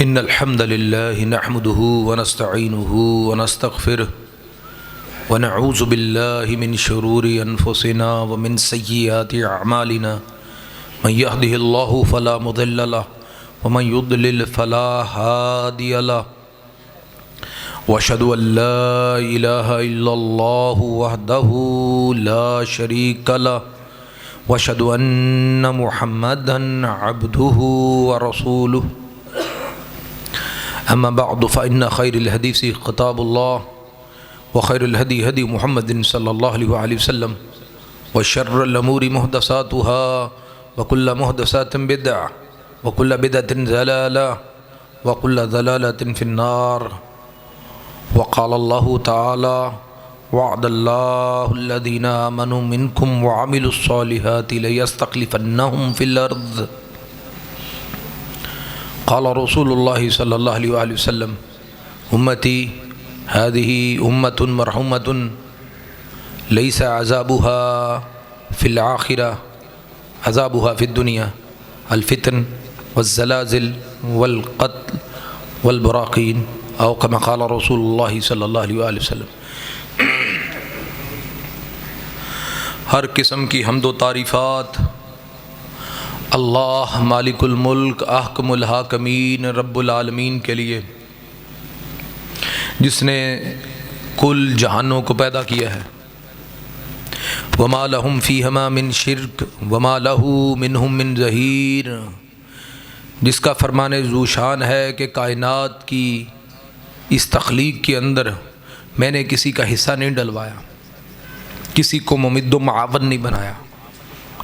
إن الحمد لله نحمده ونستعينه ونستغفره ونعوذ بالله من شرور أنفسنا ومن سيئات أعمالنا من يهده الله فلا مضل له ومن يضلل فلا هادي له وأشهد أن لا إله إلا الله وحده لا شريك له وأشهد أن محمدا عبده ورسوله أما بعد فإن خير الحديث كتاب الله وخير الهدي هدي محمد صلى الله عليه وآله وسلم وشر الأمور محدثاتها وكل محدثات بدعة وكل بدعة ضلالة وكل ضلالة في النار وقال الله تعالى وعد الله الذين آمنوا منكم وعملوا الصالحات ليستخلفنهم في الأرض قال رسول الله صلى الله عليه وآله وسلم أمتي هذه أمة مرحومة ليس عذابها في الآخرة عذابها في الدنيا الفتن والزلازل والقتل والبراقين أو كما قال رسول الله صلى الله عليه وآله وسلم۔ ہر قسم کی حمد و تعریفات اللہ مالک الملک احکم الحاکمین رب العالمین کے لیے، جس نے کل جہانوں کو پیدا کیا ہے۔ وما لہم فیہما من شرک وما لہ منہم من ظہیر، جس کا فرمان ذو شان ہے کہ کائنات کی اس تخلیق کے اندر میں نے کسی کا حصہ نہیں ڈلوایا، کسی کو ممد و معاون نہیں بنایا،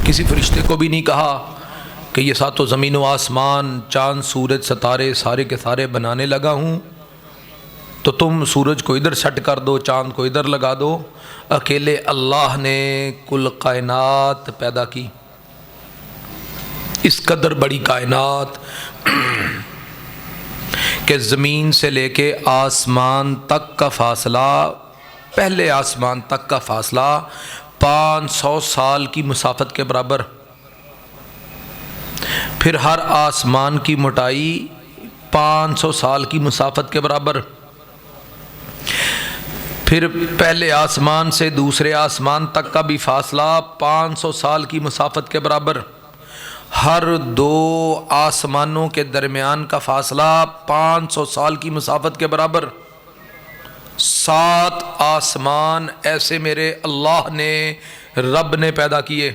کسی فرشتے کو بھی نہیں کہا کہ یہ ساتوں زمین و آسمان چاند سورج ستارے سارے کے سارے بنانے لگا ہوں تو تم سورج کو ادھر سٹ کر دو، چاند کو ادھر لگا دو۔ اکیلے اللہ نے کل کائنات پیدا کی، اس قدر بڑی کائنات کہ زمین سے لے کے آسمان تک کا فاصلہ، پہلے آسمان تک کا فاصلہ 500 سال کی مسافت کے برابر، پھر ہر آسمان کی موٹائی 500 سال کی مسافت کے برابر، پھر پہلے آسمان سے دوسرے آسمان تک کا بھی فاصلہ 500 سال کی مسافت کے برابر، ہر دو آسمانوں کے درمیان کا فاصلہ 500 سال کی مسافت کے برابر۔ 7 آسمان ایسے میرے اللہ نے رب نے پیدا کیے۔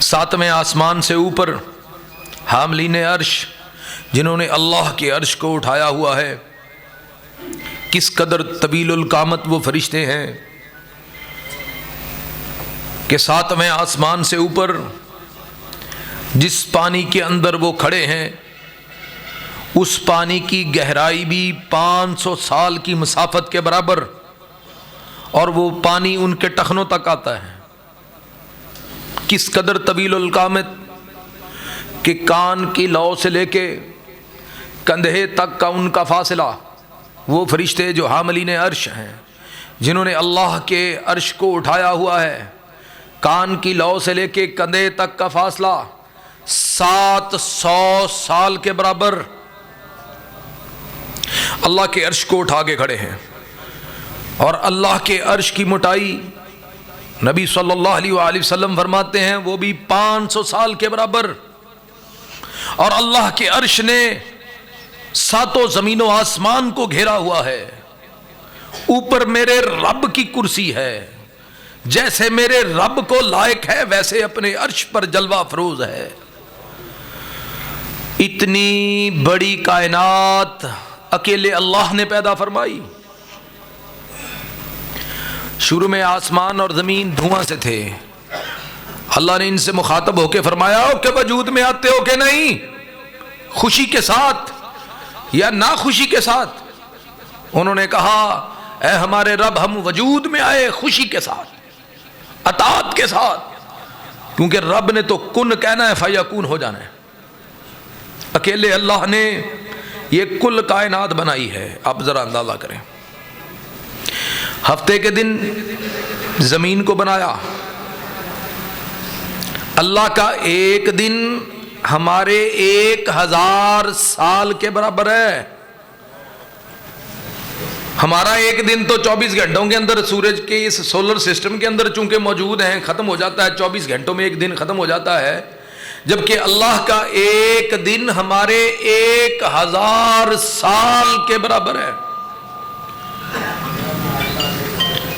7ویں آسمان سے اوپر حاملین عرش، جنہوں نے اللہ کے عرش کو اٹھایا ہوا ہے، کس قدر طویل القامت وہ فرشتے ہیں کہ 7ویں آسمان سے اوپر جس پانی کے اندر وہ کھڑے ہیں اس پانی کی گہرائی بھی 500 سال کی مسافت کے برابر، اور وہ پانی ان کے ٹخنوں تک آتا ہے۔ کس قدر طویل القامت کہ کان کی لو سے لے کے کندھے تک کا ان کا فاصلہ، وہ فرشتے جو حاملین عرش ہیں، جنہوں نے اللہ کے عرش کو اٹھایا ہوا ہے، کان کی لو سے لے کے کندھے تک کا فاصلہ 700 سال کے برابر، اللہ کے عرش کو اٹھا کے کھڑے ہیں۔ اور اللہ کے عرش کی موٹائی نبی صلی اللہ علیہ وآلہ وسلم فرماتے ہیں وہ بھی 500 سال کے برابر، اور اللہ کے عرش نے 7 زمین و آسمان کو گھیرا ہوا ہے۔ اوپر میرے رب کی کرسی ہے، جیسے میرے رب کو لائق ہے ویسے اپنے عرش پر جلوہ افروز ہے۔ اتنی بڑی کائنات اکیلے اللہ نے پیدا فرمائی۔ شروع میں آسمان اور زمین دھواں سے تھے، اللہ نے ان سے مخاطب ہو کے فرمایا کہ وجود میں آتے ہو کہ نہیں، خوشی کے ساتھ یا ناخوشی کے ساتھ؟ انہوں نے کہا اے ہمارے رب ہم وجود میں آئے خوشی کے ساتھ، اطاعت کے ساتھ، کیونکہ رب نے تو کن کہنا ہے فیکون ہو جانا ہے۔ اکیلے اللہ نے یہ کل کائنات بنائی ہے۔ آپ ذرا اندازہ کریں، ہفتے کے دن زمین کو بنایا، اللہ کا ایک دن ہمارے 1000 سال کے برابر ہے۔ ہمارا ایک دن تو 24 گھنٹوں کے اندر سورج کے اس سولر سسٹم کے اندر چونکہ موجود ہیں ختم ہو جاتا ہے، 24 گھنٹوں میں ایک دن ختم ہو جاتا ہے، جبکہ اللہ کا ایک دن ہمارے 1000 سال کے برابر ہے۔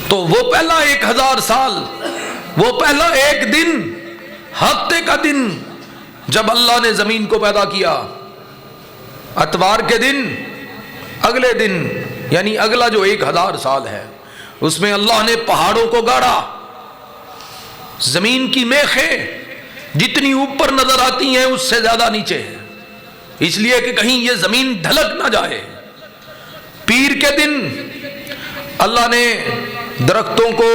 تو وہ پہلا 1000 سال، وہ پہلا ایک دن، ہفتے کا دن جب اللہ نے زمین کو پیدا کیا، اتوار کے دن، اگلے دن یعنی اگلا جو 1000 سال ہے اس میں اللہ نے پہاڑوں کو گاڑا، زمین کی میخیں جتنی اوپر نظر آتی ہیں اس سے زیادہ نیچے ہے، اس لیے کہ کہیں یہ زمین ڈھلک نہ جائے۔ پیر کے دن اللہ نے درختوں کو،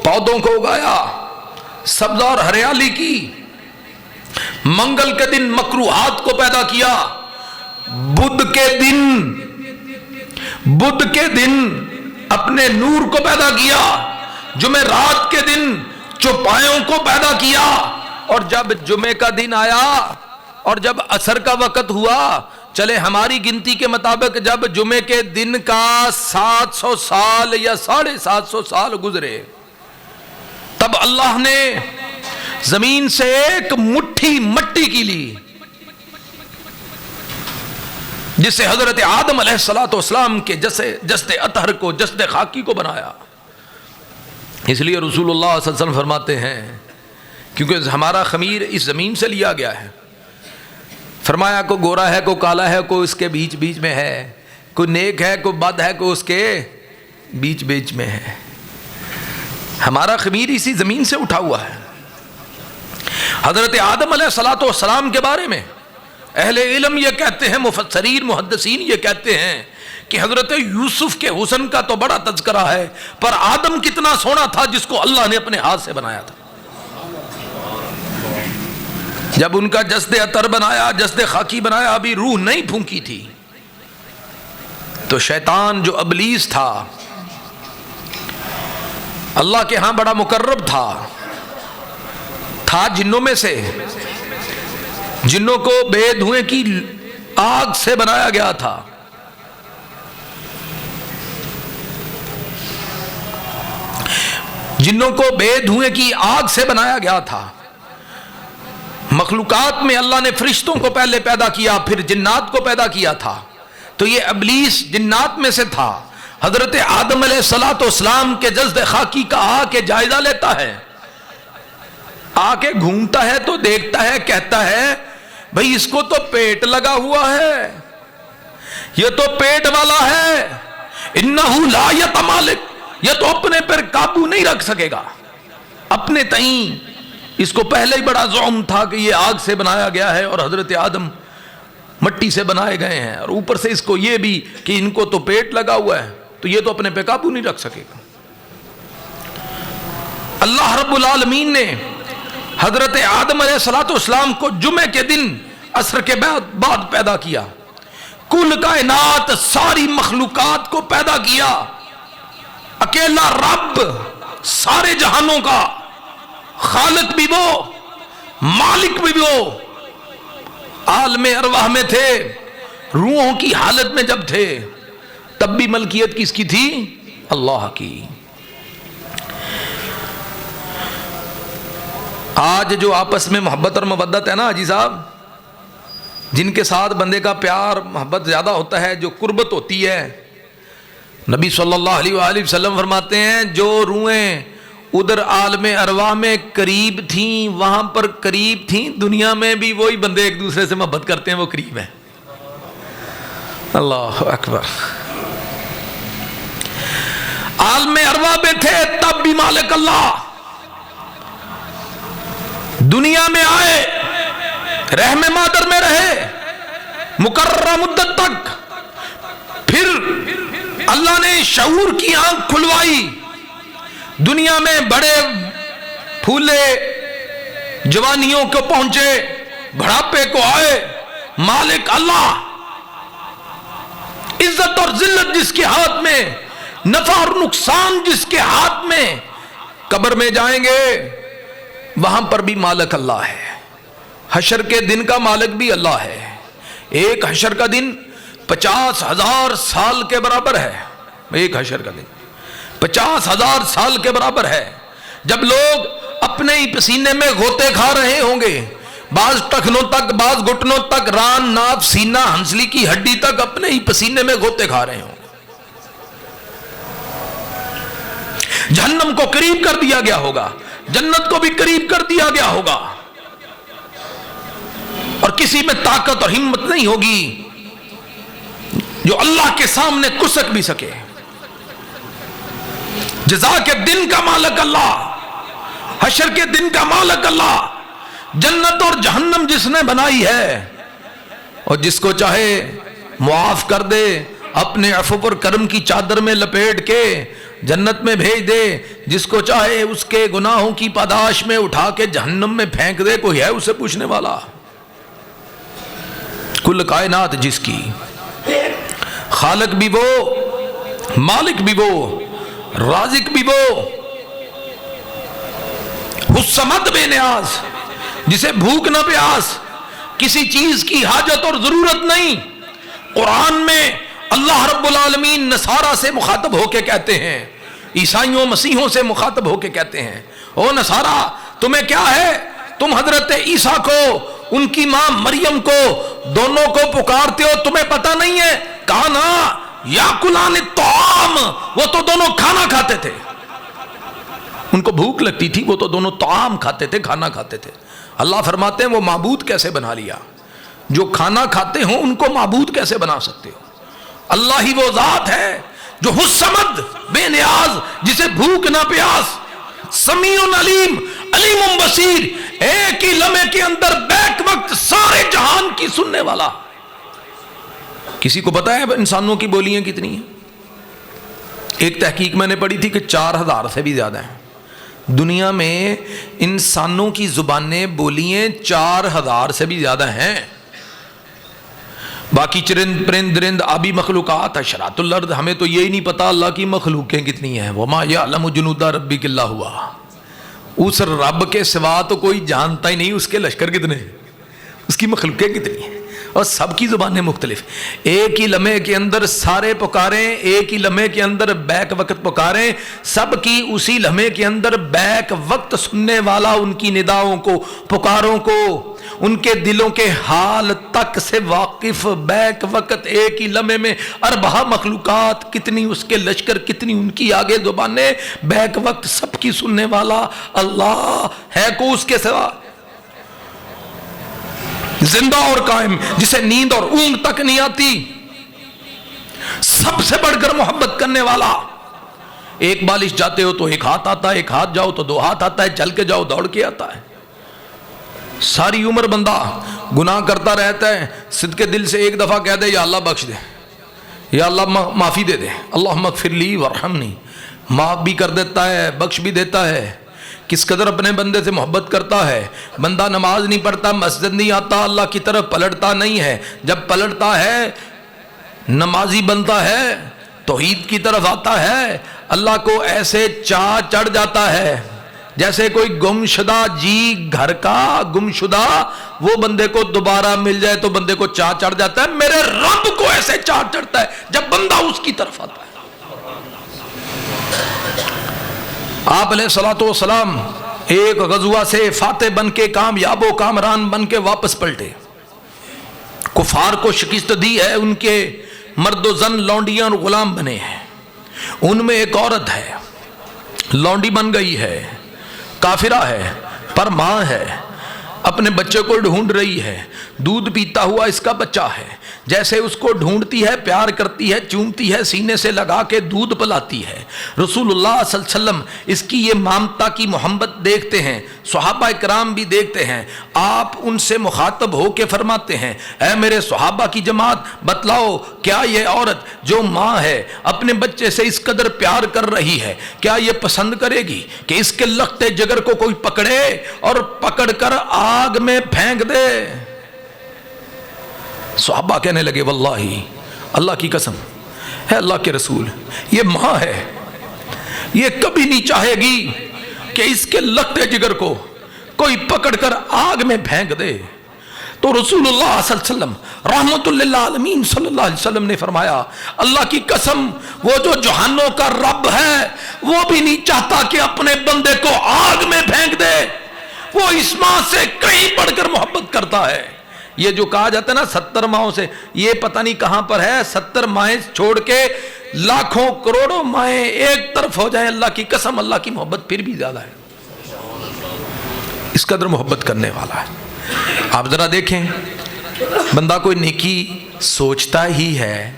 پودوں کو اگایا، سبز اور ہریالی کی۔ منگل کے دن مکروہات کو پیدا کیا۔ بدھ کے دن اپنے نور کو پیدا کیا۔ جمعرات کے دن چوپایوں کو پیدا کیا، اور جب جمعے کا دن آیا اور جب عصر کا وقت ہوا، چلے ہماری گنتی کے مطابق جب جمعے کے دن کا 700 سال یا 750 سال گزرے، تب اللہ نے زمین سے ایک مٹھی مٹی کی لی جس سے حضرت آدم علیہ السلام کے جسد اطہر کو، جسد خاکی کو بنایا۔ اس لیے رسول اللہ صلی اللہ علیہ وسلم فرماتے ہیں، کیونکہ ہمارا خمیر اس زمین سے لیا گیا ہے، فرمایا کوئی گورا ہے، کوئی کالا ہے، کوئی اس کے بیچ بیچ میں ہے، کوئی نیک ہے، کوئی بد ہے، کوئی اس کے بیچ بیچ میں ہے۔ ہمارا خمیر اسی زمین سے اٹھا ہوا ہے۔ حضرت آدم علیہ السلام کے بارے میں اہل علم یہ کہتے ہیں، مفسرین محدثین یہ کہتے ہیں کہ حضرت یوسف کے حسن کا تو بڑا تذکرہ ہے، پر آدم کتنا سونا تھا جس کو اللہ نے اپنے ہاتھ سے بنایا تھا۔ جب ان کا جسد اطہر بنایا، جسد خاکی بنایا، ابھی روح نہیں پھونکی تھی، تو شیطان جو ابلیس تھا اللہ کے ہاں بڑا مقرب تھا جنوں میں سے، جنوں کو بے دھوئیں کی آگ سے بنایا گیا تھا۔ جنوں کو بے دھوئیں کی آگ سے بنایا گیا تھا۔ مخلوقات میں اللہ نے فرشتوں کو پہلے پیدا کیا، پھر جنات کو پیدا کیا تھا، تو یہ ابلیس جنات میں سے تھا۔ حضرت آدم علیہ السلام کے جسد خاکی کا آ کے جائزہ لیتا ہے، آ کے گھومتا ہے تو دیکھتا ہے، کہتا ہے بھئی اس کو تو پیٹ لگا ہوا ہے، یہ تو پیٹ والا ہے، انہو لا یتمالک، یہ تو اپنے پر قابو نہیں رکھ سکے گا اپنے تئیں۔ اس کو پہلے ہی بڑا زعم تھا کہ یہ آگ سے بنایا گیا ہے اور حضرت آدم مٹی سے بنائے گئے ہیں، اور اوپر سے اس کو یہ بھی کہ ان کو تو پیٹ لگا ہوا ہے، تو یہ تو اپنے پہ قابو نہیں رکھ سکے گا۔ اللہ رب العالمین نے حضرت آدم علیہ السلام کو جمعے کے دن عصر کے بعد پیدا کیا، کل کائنات ساری مخلوقات کو پیدا کیا۔ اکیلا رب سارے جہانوں کا خالق بھی وہ، مالک بھی وہ، عالم ارواح میں تھے، روحوں کی حالت میں جب تھے تب بھی ملکیت کس کی تھی؟ اللہ کی۔ آج جو آپس میں محبت اور مودت ہے نا حاجی صاحب، جن کے ساتھ بندے کا پیار محبت زیادہ ہوتا ہے، جو قربت ہوتی ہے، نبی صلی اللہ علیہ وآلہ وسلم فرماتے ہیں جو روحیں ادھر عالم ارواح میں قریب تھیں وہاں پر قریب تھیں، دنیا میں بھی وہی بندے ایک دوسرے سے محبت کرتے ہیں، وہ قریب ہیں۔ اللہ اکبر۔ عالم ارواح میں تھے تب بھی مالک اللہ، دنیا میں آئے، رحم مادر میں رہے مقررہ مدت تک، پھر اللہ نے شعور کی آنکھ کھلوائی، دنیا میں بڑے پھولے جوانیوں کو پہنچے، بڑھاپے کو آئے، مالک اللہ، عزت اور ذلت جس کے ہاتھ میں، نفع اور نقصان جس کے ہاتھ میں، قبر میں جائیں گے وہاں پر بھی مالک اللہ ہے، حشر کے دن کا مالک بھی اللہ ہے. ایک حشر کا دن 50,000 سال کے برابر ہے. ایک حشر کا دن 50,000 سال کے برابر ہے. جب لوگ اپنے ہی پسینے میں غوطے کھا رہے ہوں گے، بعض ٹخنوں تک، بعض گھٹنوں تک، ران، ناف، سینہ، ہنسلی کی ہڈی تک اپنے ہی پسینے میں غوطے کھا رہے ہوں گے. جہنم کو قریب کر دیا گیا ہوگا، جنت کو بھی قریب کر دیا گیا ہوگا، اور کسی میں طاقت اور ہمت نہیں ہوگی جو اللہ کے سامنے کسک بھی سکے. جزا کے دن کا مالک اللہ، حشر کے دن کا مالک اللہ، جنت اور جہنم جس نے بنائی ہے، اور جس کو چاہے معاف کر دے، اپنے عفو پر کرم کی چادر میں لپیٹ کے جنت میں بھیج دے، جس کو چاہے اس کے گناہوں کی پاداش میں اٹھا کے جہنم میں پھینک دے. کوئی ہے اسے پوچھنے والا؟ کل کائنات جس کی، خالق بھی وہ، مالک بھی وہ، رازق بھی وہ، الصمد بے نیاز، جسے بھوک نہ پیاس، کسی چیز کی حاجت اور ضرورت نہیں. قرآن میں اللہ رب العالمین نصارہ سے مخاطب ہو کے کہتے ہیں، عیسائیوں مسیحوں سے مخاطب ہو کے کہتے ہیں، او نصارہ تمہیں کیا ہے، تم حضرت عیسیٰ کو، ان کی ماں مریم کو، دونوں کو پکارتے ہو، تمہیں پتہ نہیں ہے؟ کانا یاکلان الطعام، وہ تو دونوں کھانا کھاتے تھے. ان کو بھوک لگتی تھی، وہ تو دونوں طعام کھاتے تھے، کھانا کھاتے تھے. اللہ فرماتے ہیں وہ معبود کیسے بنا لیا؟ جو کھانا کھاتے ہوں ان کو معبود کیسے بنا سکتے ہو؟ اللہ ہی وہ ذات ہے جو الصمد بے نیاز، جسے بھوک نہ پیاس، سمیع علیم، علیم بصیر، ایک ہی لمحے کے اندر بیک وقت سارے جہان کی سننے والا. کسی کو پتا ہے انسانوں کی بولیاں کتنی ہیں؟ ایک تحقیق میں نے پڑھی تھی کہ 4,000 سے بھی زیادہ ہیں. دنیا میں انسانوں کی زبانیں، بولیاں 4,000 سے بھی زیادہ ہیں. باقی چرند، پرند، درند، آبی مخلوقات، حشرات الارض، ہمیں تو یہی نہیں پتا اللہ کی مخلوقیں کتنی ہیں. وما یعلم جنود ربک الا ہوا، اس رب کے سوا تو کوئی جانتا ہی نہیں اس کے لشکر کتنے، اس کی مخلوقیں کتنی ہیں، اور سب کی زبانیں مختلف. ایک ہی لمحے کے اندر سارے پکاریں، ایک ہی لمحے کے اندر بیک وقت پکاریں، سب کی اسی لمحے کے اندر بیک وقت سننے والا ان کی نداؤں کو، پکاروں کو، ان کے دلوں کے حال تک سے واقف، بیک وقت ایک ہی لمحے میں اربعہ مخلوقات کتنی، اس کے لشکر کتنی، ان کی آگے زبانیں، بیک وقت سب کی سننے والا اللہ ہے. کو اس کے سوا زندہ اور قائم، جسے نیند اور اونگ تک نہیں آتی، سب سے بڑھ کر محبت کرنے والا. ایک بالش جاتے ہو تو ایک ہاتھ آتا ہے، ایک ہاتھ جاؤ تو 2 ہاتھ آتا ہے، چل کے جاؤ دوڑ کے آتا ہے. ساری عمر بندہ گناہ کرتا رہتا ہے، صدقے دل سے ایک دفعہ کہہ دے یا اللہ بخش دے، یا اللہ معافی دے دے، اللہم اغفر لی وارحمنی، معاف بھی کر دیتا ہے، بخش بھی دیتا ہے. کس قدر اپنے بندے سے محبت کرتا ہے. بندہ نماز نہیں پڑھتا، مسجد نہیں آتا، اللہ کی طرف پلٹتا نہیں ہے، جب پلٹتا ہے نمازی بنتا ہے، توحید کی طرف آتا ہے، اللہ کو ایسے چاہ چڑھ جاتا ہے جیسے کوئی گمشدہ جی گھر کا گمشدہ وہ بندے کو دوبارہ مل جائے تو بندے کو چاہ چڑھ جاتا ہے. میرے رب کو ایسے چاہ چڑھتا ہے جب بندہ اس کی طرف آتا ہے. آپ علیہ الصلوۃ والسلام ایک غزوہ سے فاتح بن کے، کامیاب و کامران بن کے واپس پلٹے. کفار کو شکست دی ہے، ان کے مرد و زن، لونڈیاں اور غلام بنے ہیں. ان میں ایک عورت ہے، لونڈی بن گئی ہے، کافرہ ہے، پر ماں ہے، اپنے بچے کو ڈھونڈ رہی ہے. دودھ پیتا ہوا اس کا بچہ ہے، جیسے اس کو ڈھونڈتی ہے، پیار کرتی ہے، چومتی ہے، سینے سے لگا کے دودھ پلاتی ہے. رسول اللہ صلی اللہ علیہ وسلم اس کی یہ مامتا کی محبت دیکھتے ہیں، صحابہ کرام بھی دیکھتے ہیں. آپ ان سے مخاطب ہو کے فرماتے ہیں، اے میرے صحابہ کی جماعت، بتلاؤ کیا یہ عورت جو ماں ہے اپنے بچے سے اس قدر پیار کر رہی ہے، کیا یہ پسند کرے گی کہ اس کے لختے جگر کو کوئی پکڑے اور پکڑ کر آگ میں پھینک دے؟ صحابہ کہنے لگے واللہ، اللہ کی قسم ہے اللہ کے رسول، یہ ماں ہے، یہ کبھی نہیں چاہے گی کہ اس کے لختے جگر کو کوئی پکڑ کر آگ میں پھینک دے. تو رسول اللہ صلی اللہ علیہ وسلم رحمت للعالمین صلی اللہ علیہ وسلم نے فرمایا اللہ کی قسم وہ جو جہانوں کا رب ہے وہ بھی نہیں چاہتا کہ اپنے بندے کو آگ میں پھینک دے، وہ اس ماں سے کہیں بڑھ کر محبت کرتا ہے۔ یہ جو کہا جاتا ہے نا 70 ماؤں سے، یہ پتہ نہیں کہاں پر ہے، 70 مائیں چھوڑ کے لاکھوں کروڑوں مائیں ایک طرف ہو جائیں، اللہ کی قسم اللہ کی محبت پھر بھی زیادہ ہے، اس قدر محبت کرنے والا ہے۔ آپ ذرا دیکھیں، بندہ کوئی نیکی سوچتا ہی ہے،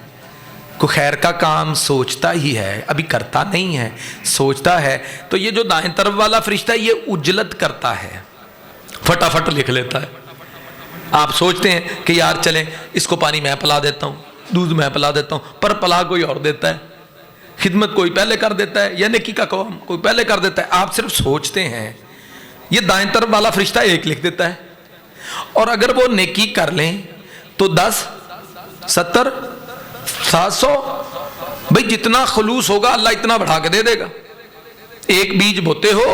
کوئی خیر کا کام سوچتا ہی ہے، ابھی کرتا نہیں ہے، سوچتا ہے، تو یہ جو دائیں طرف والا فرشتہ ہے یہ اجلت کرتا ہے، فٹافٹ لکھ لیتا ہے۔ آپ سوچتے ہیں کہ یار چلیں اس کو پانی میں پلا دیتا ہوں، دودھ میں پلا دیتا ہوں، پر پلا کوئی اور دیتا ہے، خدمت کوئی پہلے کر دیتا ہے، یا نیکی کا کام کوئی پہلے کر دیتا ہے۔ آپ صرف سوچتے ہیں، یہ دائیں طرف والا فرشتہ ایک لکھ دیتا ہے، اور اگر وہ نیکی کر لیں تو 10 70 700، بھئی جتنا خلوص ہوگا اللہ اتنا بڑھا کے دے دے گا۔ ایک بیج بوتے ہو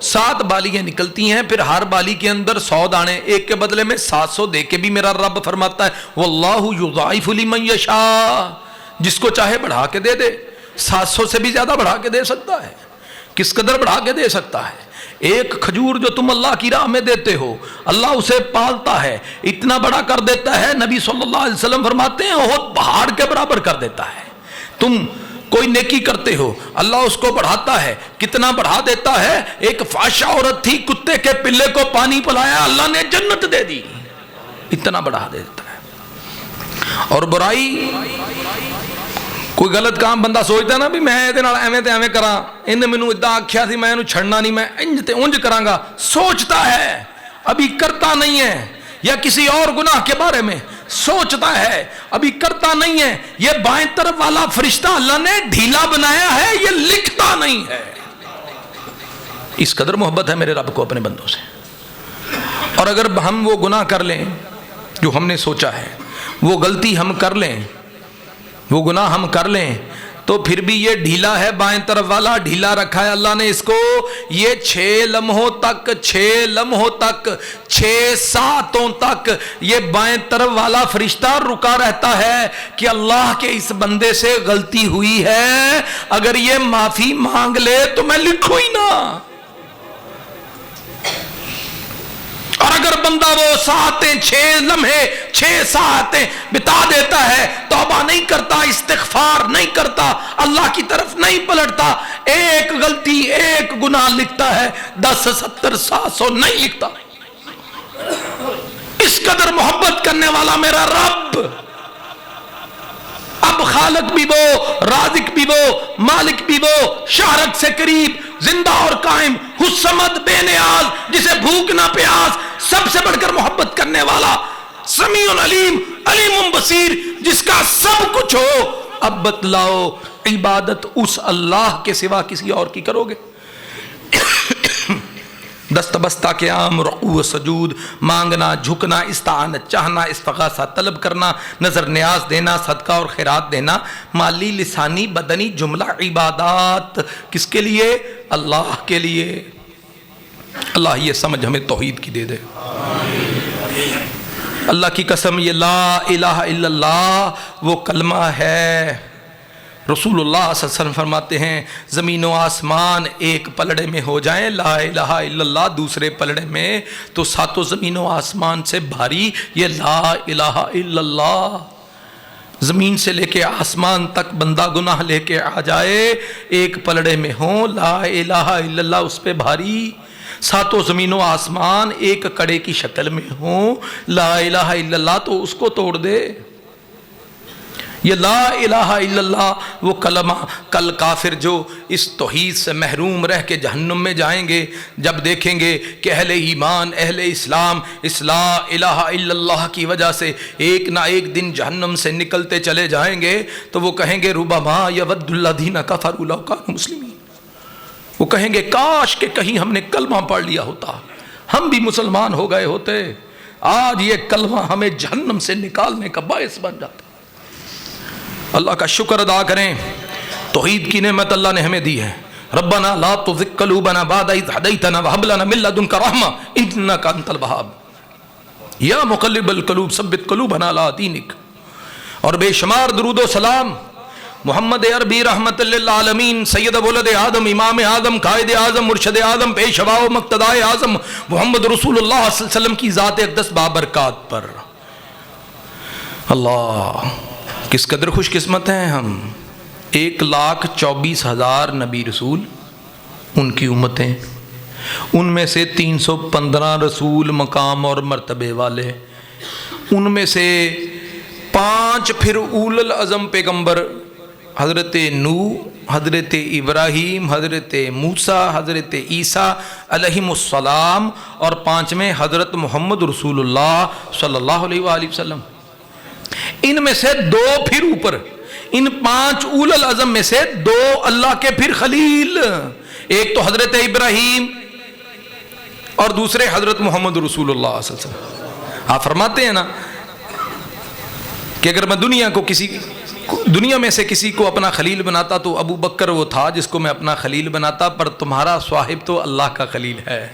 7 بالیاں نکلتی ہیں، پھر ہر بالی کے اندر 100 دانے، ایک کے بدلے میں 700 دے کے بھی میرا رب فرماتا ہے واللہ یضاعف لمن یشاء، جس کو چاہے بڑھا کے دے دے، 700 سے بھی زیادہ بڑھا کے دے سکتا ہے۔ کس قدر بڑھا کے دے سکتا ہے؟ ایک کھجور جو تم اللہ کی راہ میں دیتے ہو اللہ اسے پالتا ہے، اتنا بڑا کر دیتا ہے، نبی صلی اللہ علیہ وسلم فرماتے ہیں احد پہاڑ کے برابر کر دیتا ہے۔ تم کوئی نیکی کرتے ہو اللہ اس کو بڑھاتا ہے، کتنا بڑھا دیتا ہے؟ ایک فحشہ عورت تھی، کتے کے پلے کو پانی پلایا اللہ نے جنت دے دی، اتنا بڑھا دیتا ہے۔ اور برائی، کوئی غلط کام بندہ سوچتا ہے نا بھی میں ایدے نال ایویں تے ایویں کراں، انہیں مینوں ادا آکھیا سی میں انہوں چھڑنا نہیں، میں انج تے انج کراں گا، سوچتا ہے ابھی کرتا نہیں ہے، یا کسی اور گناہ کے بارے میں سوچتا ہے ابھی کرتا نہیں ہے، یہ بائیں طرف والا فرشتہ اللہ نے ڈھیلا بنایا ہے، یہ لکھتا نہیں ہے۔ اس قدر محبت ہے میرے رب کو اپنے بندوں سے۔ اور اگر ہم وہ گناہ کر لیں جو ہم نے سوچا ہے، وہ غلطی ہم کر لیں، وہ گناہ ہم کر لیں، تو پھر بھی یہ ڈھیلا ہے، بائیں طرف والا ڈھیلا رکھا ہے اللہ نے اس کو، یہ 6 لمحوں تک 6 ساعتوں تک یہ بائیں طرف والا فرشتہ رکا رہتا ہے کہ اللہ کے اس بندے سے غلطی ہوئی ہے، اگر یہ معافی مانگ لے تو میں لکھوں ہی نہ۔ اور اگر بندہ وہ ساعتیں 6 لمحے 6 ساعتیں بتا دیتا ہے، توبہ نہیں کرتا، استغفار نہیں کرتا، اللہ کی طرف نہیں پلٹتا، ایک غلطی ایک گناہ لکھتا ہے، 10 70 700 نہیں لکھتا۔ اس قدر محبت کرنے والا میرا رب، اب خالق بھی وہ، رازق بھی وہ، مالک بھی وہ، شہرت سے قریب، زندہ اور قائم، حسمت بے نیاز، جسے بھوک نہ پیاس، سب سے بڑھ کر محبت کرنے والا، سمیع علیم، علیم بصیر، جس کا سب کچھ ہو۔ اب بتلاؤ عبادت اس اللہ کے سوا کسی اور کی کرو گے؟ دست بستہ قیام، رکوع سجود، مانگنا جھکنا، استعانت چاہنا، استغاثہ طلب کرنا، نظر نیاز دینا، صدقہ اور خیرات دینا، مالی لسانی بدنی جملہ عبادات کس کے لیے؟ اللہ کے لیے۔ اللہ یہ سمجھ ہمیں توحید کی دے دے۔ اللہ کی قسم یہ لا الہ الا اللہ وہ کلمہ ہے، رسول اللہ صلی اللہ علیہ وسلم فرماتے ہیں زمین و آسمان ایک پلڑے میں ہو جائیں لا الہ الا اللہ دوسرے پلڑے میں، تو ساتوں زمین و آسمان سے بھاری یہ لا الہ الا اللہ۔ زمین سے لے کے آسمان تک بندہ گناہ لے کے آ جائے، ایک پلڑے میں ہو لا الہ الا اللہ اس پہ بھاری، ساتوں زمین و آسمان ایک کڑے کی شکل میں ہوں لا الہ الا اللہ تو اس کو توڑ دے۔ یہ لا الہ الا اللہ وہ کلمہ، کل کافر جو اس توحید سے محروم رہ کے جہنم میں جائیں گے، جب دیکھیں گے کہ اہل ایمان اہل اسلام اس لا الہ الا اللہ کی وجہ سے ایک نہ ایک دن جہنم سے نکلتے چلے جائیں گے، تو وہ کہیں گے ربما یود الذین کفروا لو کانوا مسلمین، وہ کہیں گے کاش کہ کہیں ہم نے کلمہ پڑھ لیا ہوتا، ہم بھی مسلمان ہو گئے ہوتے، آج یہ کلمہ ہمیں جہنم سے نکالنے کا باعث بن جاتا۔ اللہ کا شکر ادا کریں، توحید کی نعمت اللہ نے ہمیں دی ہے۔ ربنا لا تزغ قلوبنا بعد اذ ہدیتنا وہب لنا من لدنک رحمہ انک انت الوہاب۔ یا مقلب القلوب ثبت قلوبنا علی دینک. اور بے شمار درود و سلام محمد عربی رحمت للعالمین، سید ولد آدم، امام اعظم، قائد اعظم، مرشد اعظم، پیشوا و مقتدائے اعظم محمد رسول اللہ صلی اللہ علیہ وسلم کی ذات اقدس بابرکات پر. اللہ کس قدر خوش قسمت ہیں ہم. 1,24,000 نبی رسول، ان کی امتیں، ان میں سے 315 رسول مقام اور مرتبے والے، ان میں سے 5 پھر اول العزم پیغمبر، حضرت نوح، حضرت ابراہیم، حضرت موسیٰ، حضرت عیسیٰ علیہم السلام، اور 5ویں حضرت محمد رسول اللہ صلی اللہ علیہ وآلہ وسلم. ان میں سے 2 پھر اوپر، ان 5 اول العزم میں سے 2 اللہ کے پھر خلیل، ایک تو حضرت ابراہیم اور دوسرے حضرت محمد رسول اللہ صلی اللہ علیہ وسلم. آپ فرماتے ہیں نا کہ اگر میں دنیا میں سے کسی کو اپنا خلیل بناتا تو ابو بکر وہ تھا جس کو میں اپنا خلیل بناتا، پر تمہارا صاحب تو اللہ کا خلیل ہے.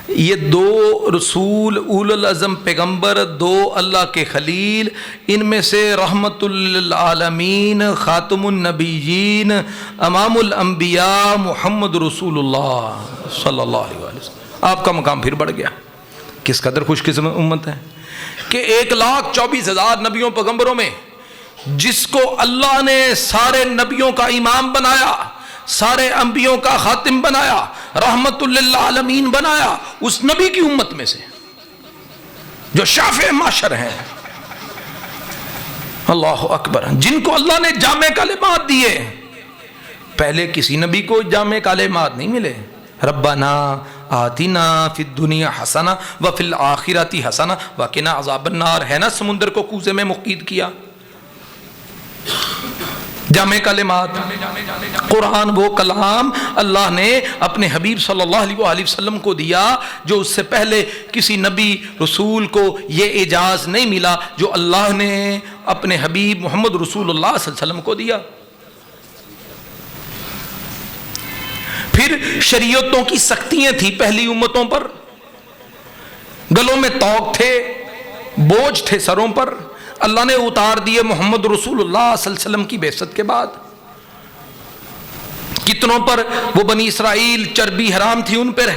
یہ 2 رسول اول العزم پیغمبر، 2 اللہ کے خلیل، ان میں سے رحمت للعالمین خاتم النبیین امام الانبیاء محمد رسول اللہ صلی اللہ علیہ وسلم. آپ کا مقام پھر بڑھ گیا. کس قدر خوش قسمت امت ہے کہ 1,24,000 نبیوں پیغمبروں میں جس کو اللہ نے سارے نبیوں کا امام بنایا، سارے انبیوں کا خاتم بنایا، رحمت للعالمین بنایا، اس نبی کی امت میں سے جو شافع معاشر ہیں، اللہ اکبر، جن کو اللہ نے جامع کلمات دیے. پہلے کسی نبی کو جامع کلمات نہیں ملے. ربنا آتنا فی الدنیا حسنہ وفی الآخرۃ حسنہ وقنا عذاب النار، ہے نا سمندر کو کوزے میں مقید کیا. جامع کلمات، قرآن وہ کلام اللہ نے اپنے حبیب صلی اللہ علیہ وآلہ وسلم کو دیا جو اس سے پہلے کسی نبی رسول کو یہ اعجاز نہیں ملا جو اللہ نے اپنے حبیب محمد رسول اللہ صلی اللہ علیہ وسلم کو دیا. پھر شریعتوں کی سختیاں تھیں پہلی امتوں پر، گلوں میں طوق تھے، بوجھ تھے سروں پر، اللہ نے اتار دیے محمد رسول اللہ صلی اللہ علیہ وسلم کی بعثت کے بعد. کتنوں پر وہ بنی اسرائیل چربی حرام تھی ان پر